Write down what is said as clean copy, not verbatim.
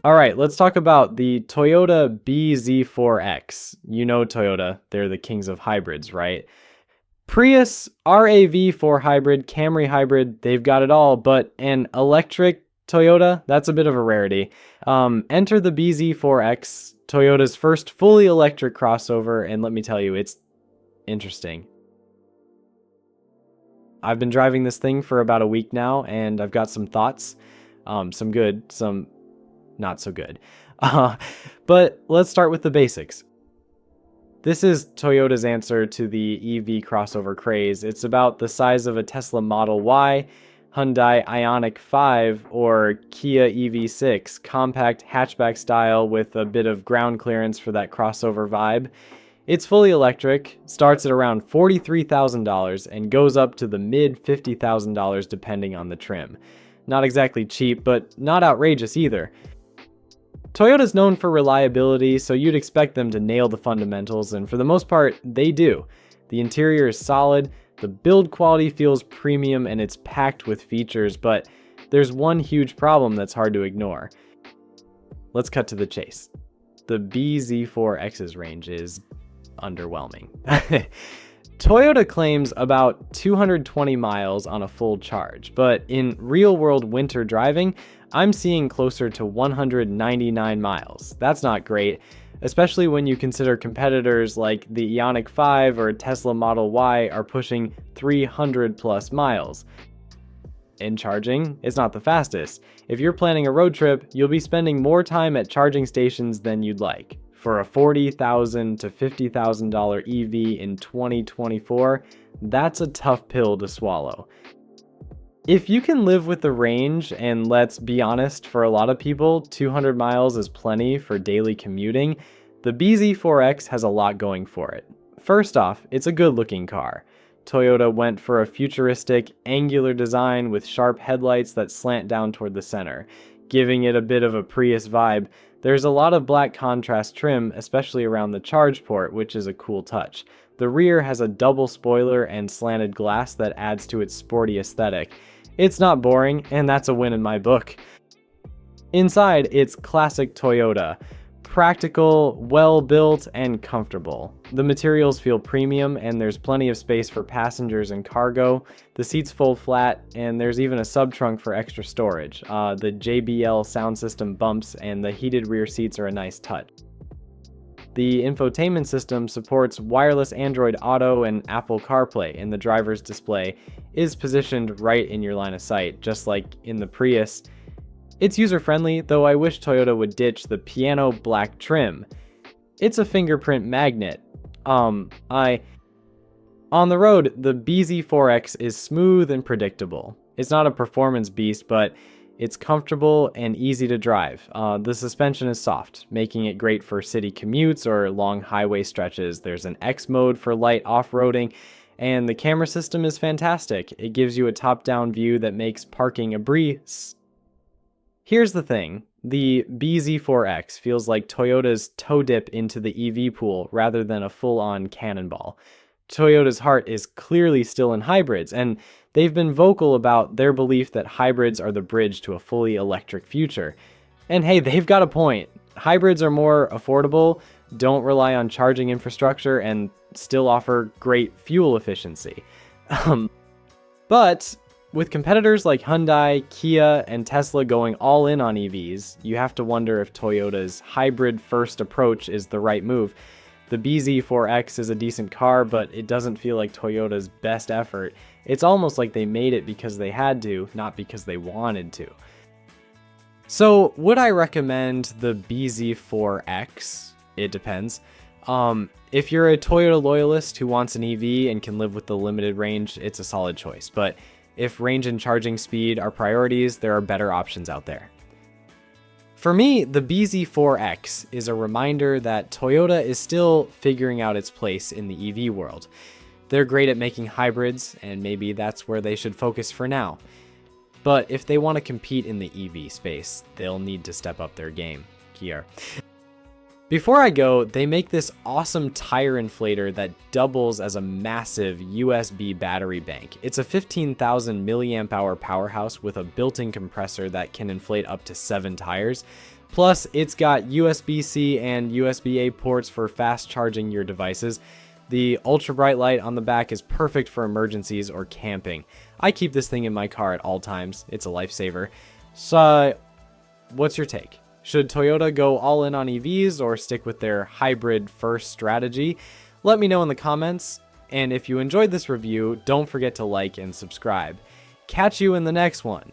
All right, let's talk about the Toyota BZ4X. You know Toyota, they're the kings of hybrids, right? Prius, RAV4 hybrid, Camry hybrid, they've got it all, but an electric Toyota, that's a bit of a rarity. Enter the BZ4X, Toyota's first fully electric crossover, and let me tell you, it's interesting. I've been driving this thing for about a week now, and I've got some thoughts, some good, some not so good. But let's start with the basics. This is Toyota's answer to the EV crossover craze. It's about the size of a Tesla Model Y, Hyundai Ioniq 5, or Kia EV6, compact hatchback style with a bit of ground clearance for that crossover vibe. It's fully electric, starts at around $43,000 and goes up to the mid $50,000 depending on the trim. Not exactly cheap, but not outrageous either. Toyota's known for reliability, so you'd expect them to nail the fundamentals, and for the most part, they do. The interior is solid, the build quality feels premium, and it's packed with features, but there's one huge problem that's hard to ignore. Let's cut to the chase. The BZ4X's range is underwhelming. Toyota claims about 220 miles on a full charge, but in real-world winter driving, I'm seeing closer to 199 miles. That's not great, especially when you consider competitors like the Ioniq 5 or Tesla Model Y are pushing 300 plus miles. In charging, it's not the fastest. If you're planning a road trip, you'll be spending more time at charging stations than you'd like. For a $40,000 to $50,000 EV in 2024, that's a tough pill to swallow. If you can live with the range, and let's be honest, for a lot of people, 200 miles is plenty for daily commuting, the BZ4X has a lot going for it. First off, it's a good-looking car. Toyota went for a futuristic, angular design with sharp headlights that slant down toward the center, giving it a bit of a Prius vibe. There's a lot of black contrast trim, especially around the charge port, which is a cool touch. The rear has a double spoiler and slanted glass that adds to its sporty aesthetic. It's not boring, and that's a win in my book. Inside, it's classic Toyota. Practical, well-built, and comfortable. The materials feel premium, and there's plenty of space for passengers and cargo. The seats fold flat, and there's even a sub-trunk for extra storage. The JBL sound system bumps, and the heated rear seats are a nice touch. The infotainment system supports wireless Android Auto and Apple CarPlay, and the driver's display is positioned right in your line of sight, just like in the Prius. It's user-friendly, though I wish Toyota would ditch the piano black trim. It's a fingerprint magnet. On the road, the BZ4X is smooth and predictable. It's not a performance beast, but it's comfortable and easy to drive. The suspension is soft, making it great for city commutes or long highway stretches. There's an X mode for light off-roading, and the camera system is fantastic. It gives you a top-down view that makes parking a breeze. Here's the thing. The BZ4X feels like Toyota's toe dip into the EV pool rather than a full-on cannonball. Toyota's heart is clearly still in hybrids, and they've been vocal about their belief that hybrids are the bridge to a fully electric future. And hey, they've got a point. Hybrids are more affordable, don't rely on charging infrastructure, and still offer great fuel efficiency. But with competitors like Hyundai, Kia, and Tesla going all in on EVs, you have to wonder if Toyota's hybrid-first approach is the right move. The BZ4X is a decent car, but it doesn't feel like Toyota's best effort. It's almost like they made it because they had to, not because they wanted to. So, would I recommend the BZ4X? It depends. If you're a Toyota loyalist who wants an EV and can live with the limited range, it's a solid choice. But if range and charging speed are priorities, there are better options out there. For me, the BZ4X is a reminder that Toyota is still figuring out its place in the EV world. They're great at making hybrids, and maybe that's where they should focus for now. But if they want to compete in the EV space, they'll need to step up their game here. Before I go, they make this awesome tire inflator that doubles as a massive USB battery bank. It's a 15,000 milliamp hour powerhouse with a built-in compressor that can inflate up to 7 tires. Plus, it's got USB-C and USB-A ports for fast charging your devices. The ultra bright light on the back is perfect for emergencies or camping. I keep this thing in my car at all times. It's a lifesaver. So, what's your take? Should Toyota go all in on EVs or stick with their hybrid first strategy? Let me know in the comments. And if you enjoyed this review, don't forget to like and subscribe. Catch you in the next one.